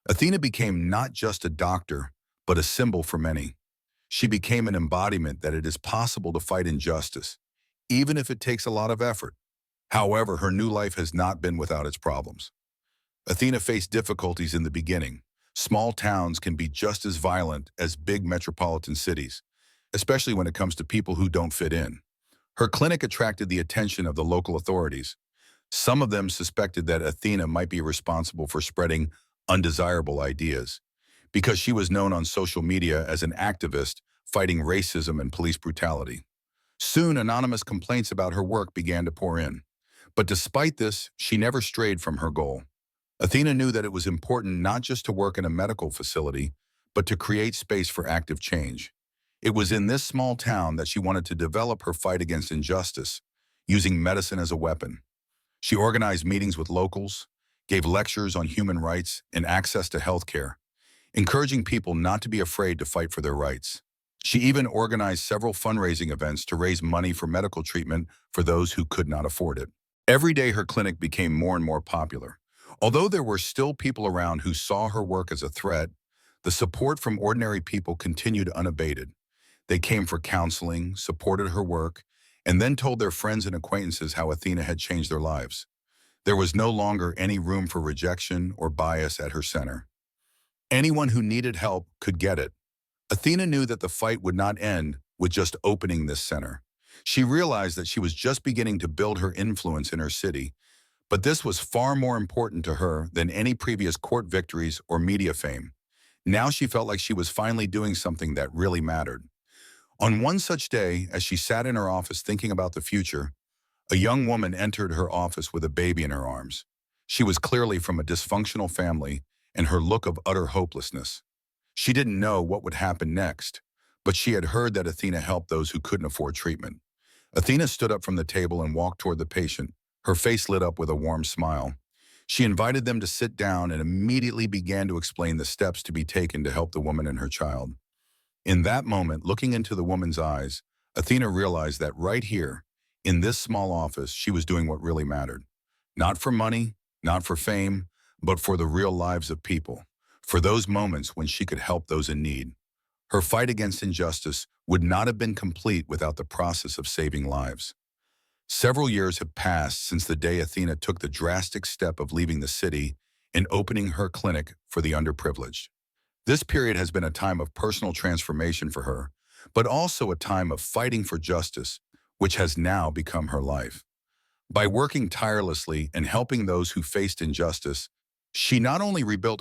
Athena became not just a doctor, but a symbol for many. She became an embodiment that it is possible to fight injustice, even if it takes a lot of effort. However, her new life has not been without its problems. Athena faced difficulties in the beginning. Small towns can be just as violent as big metropolitan cities, especially when it comes to people who don't fit in. Her clinic attracted the attention of the local authorities. Some of them suspected that Athena might be responsible for spreading undesirable ideas, because she was known on social media as an activist fighting racism and police brutality. Soon, anonymous complaints about her work began to pour in. But despite this, she never strayed from her goal. Athena knew that it was important not just to work in a medical facility, but to create space for active change. It was in this small town that she wanted to develop her fight against injustice, using medicine as a weapon. She organized meetings with locals, gave lectures on human rights and access to health care, encouraging people not to be afraid to fight for their rights. She even organized several fundraising events to raise money for medical treatment for those who could not afford it. Every day her clinic became more and more popular. Although there were still people around who saw her work as a threat, the support from ordinary people continued unabated. They came for counseling, supported her work, and then told their friends and acquaintances how Athena had changed their lives. There was no longer any room for rejection or bias at her center. Anyone who needed help could get it. Athena knew that the fight would not end with just opening this center. She realized that she was just beginning to build her influence in her city, but this was far more important to her than any previous court victories or media fame. Now she felt like she was finally doing something that really mattered. On one such day, as she sat in her office thinking about the future, a young woman entered her office with a baby in her arms. She was clearly from a dysfunctional family, and her look of utter hopelessness. She didn't know what would happen next, but she had heard that Athena helped those who couldn't afford treatment. Athena stood up from the table and walked toward the patient, her face lit up with a warm smile. She invited them to sit down and immediately began to explain the steps to be taken to help the woman and her child. In that moment, looking into the woman's eyes, Athena realized that right here, in this small office, she was doing what really mattered. Not for money, not for fame, but for the real lives of people, for those moments when she could help those in need. Her fight against injustice would not have been complete without the process of saving lives. Several years have passed since the day Athena took the drastic step of leaving the city and opening her clinic for the underprivileged. This period has been a time of personal transformation for her, but also a time of fighting for justice, which has now become her life. By working tirelessly and helping those who faced injustice, she not only rebuilt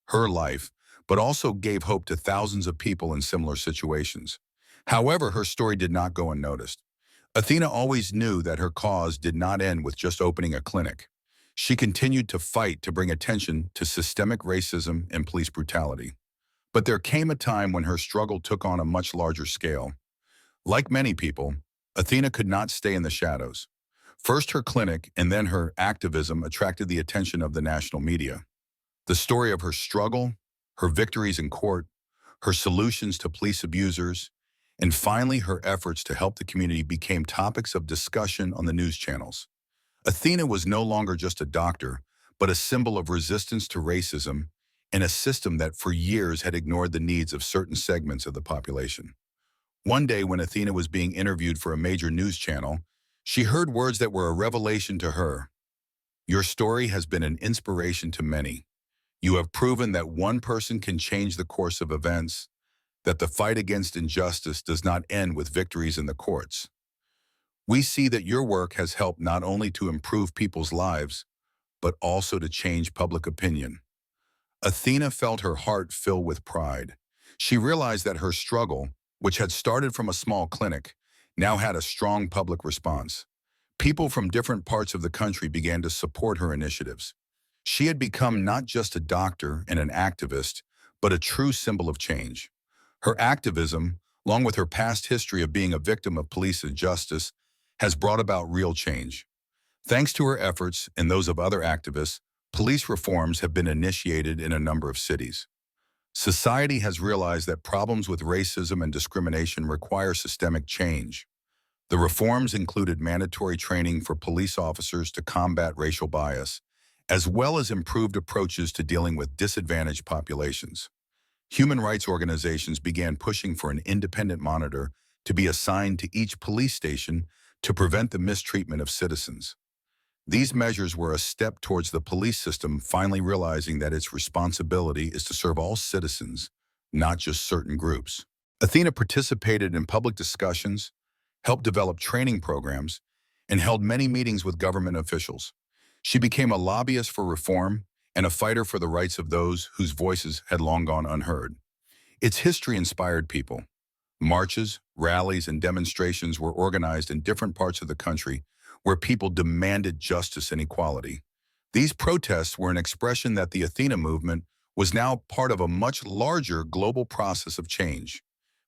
her life, but also gave hope to thousands of people in similar situations. However, her story did not go unnoticed. Athena always knew that her cause did not end with just opening a clinic. She continued to fight to bring attention to systemic racism and police brutality. But there came a time when her struggle took on a much larger scale. Like many people, Athena could not stay in the shadows. First her clinic and then her activism attracted the attention of the national media. The story of her struggle, her victories in court, her solutions to police abusers, and finally her efforts to help the community became topics of discussion on the news channels. Athena was no longer just a doctor, but a symbol of resistance to racism in a system that for years had ignored the needs of certain segments of the population. One day when Athena was being interviewed for a major news channel, she heard words that were a revelation to her. "Your story has been an inspiration to many. You have proven that one person can change the course of events, that the fight against injustice does not end with victories in the courts. We see that your work has helped not only to improve people's lives, but also to change public opinion." Athena felt her heart fill with pride. She realized that her struggle, which had started from a small clinic, now had a strong public response. People from different parts of the country began to support her initiatives. She had become not just a doctor and an activist, but a true symbol of change. Her activism, along with her past history of being a victim of police injustice, has brought about real change. Thanks to her efforts and those of other activists, police reforms have been initiated in a number of cities. Society has realized that problems with racism and discrimination require systemic change. The reforms included mandatory training for police officers to combat racial bias, as well as improved approaches to dealing with disadvantaged populations. Human rights organizations began pushing for an independent monitor to be assigned to each police station to prevent the mistreatment of citizens. These measures were a step towards the police system finally realizing that its responsibility is to serve all citizens, not just certain groups. Athena participated in public discussions, helped develop training programs, and held many meetings with government officials. She became a lobbyist for reform and a fighter for the rights of those whose voices had long gone unheard. Its history inspired people. Marches, rallies, and demonstrations were organized in different parts of the country where people demanded justice and equality. These protests were an expression that the Athena movement was now part of a much larger global process of change.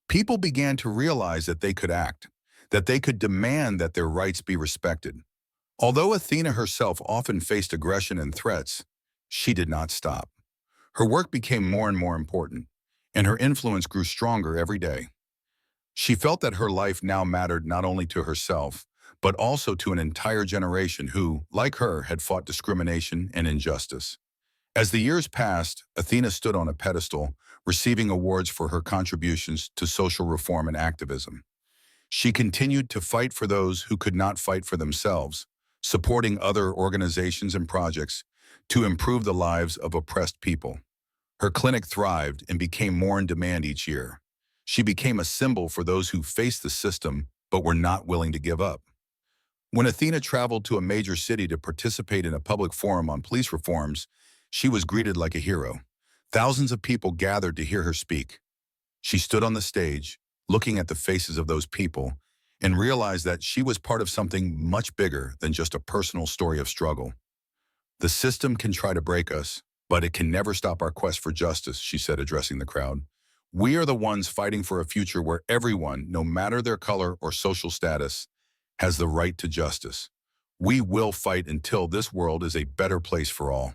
People began to realize that they could act, that they could demand that their rights be respected. Although Athena herself often faced aggression and threats, she did not stop. Her work became more and more important, and her influence grew stronger every day. She felt that her life now mattered not only to herself, but also to an entire generation who, like her, had fought discrimination and injustice. As the years passed, Athena stood on a pedestal, receiving awards for her contributions to social reform and activism. She continued to fight for those who could not fight for themselves, supporting other organizations and projects to improve the lives of oppressed people. Her clinic thrived and became more in demand each year. She became a symbol for those who faced the system but were not willing to give up. When Athena traveled to a major city to participate in a public forum on police reforms, she was greeted like a hero. Thousands of people gathered to hear her speak. She stood on the stage, looking at the faces of those people, and realized that she was part of something much bigger than just a personal story of struggle. "The system can try to break us, but it can never stop our quest for justice," she said, addressing the crowd. "We are the ones fighting for a future where everyone, no matter their color or social status, has the right to justice. We will fight until this world is a better place for all."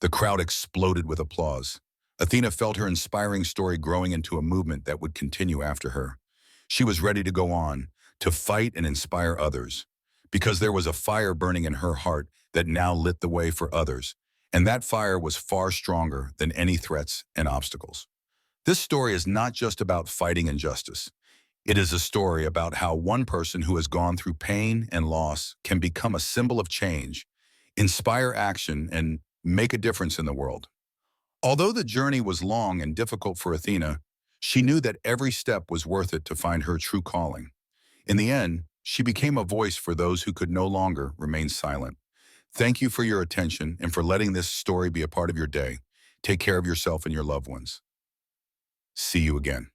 The crowd exploded with applause. Athena felt her inspiring story growing into a movement that would continue after her. She was ready to go on, to fight and inspire others, because there was a fire burning in her heart that now lit the way for others, and that fire was far stronger than any threats and obstacles. This story is not just about fighting injustice. It is a story about how one person who has gone through pain and loss can become a symbol of change, inspire action, and make a difference in the world. Although the journey was long and difficult for Athena, she knew that every step was worth it to find her true calling. In the end, she became a voice for those who could no longer remain silent. Thank you for your attention and for letting this story be a part of your day. Take care of yourself and your loved ones. See you again.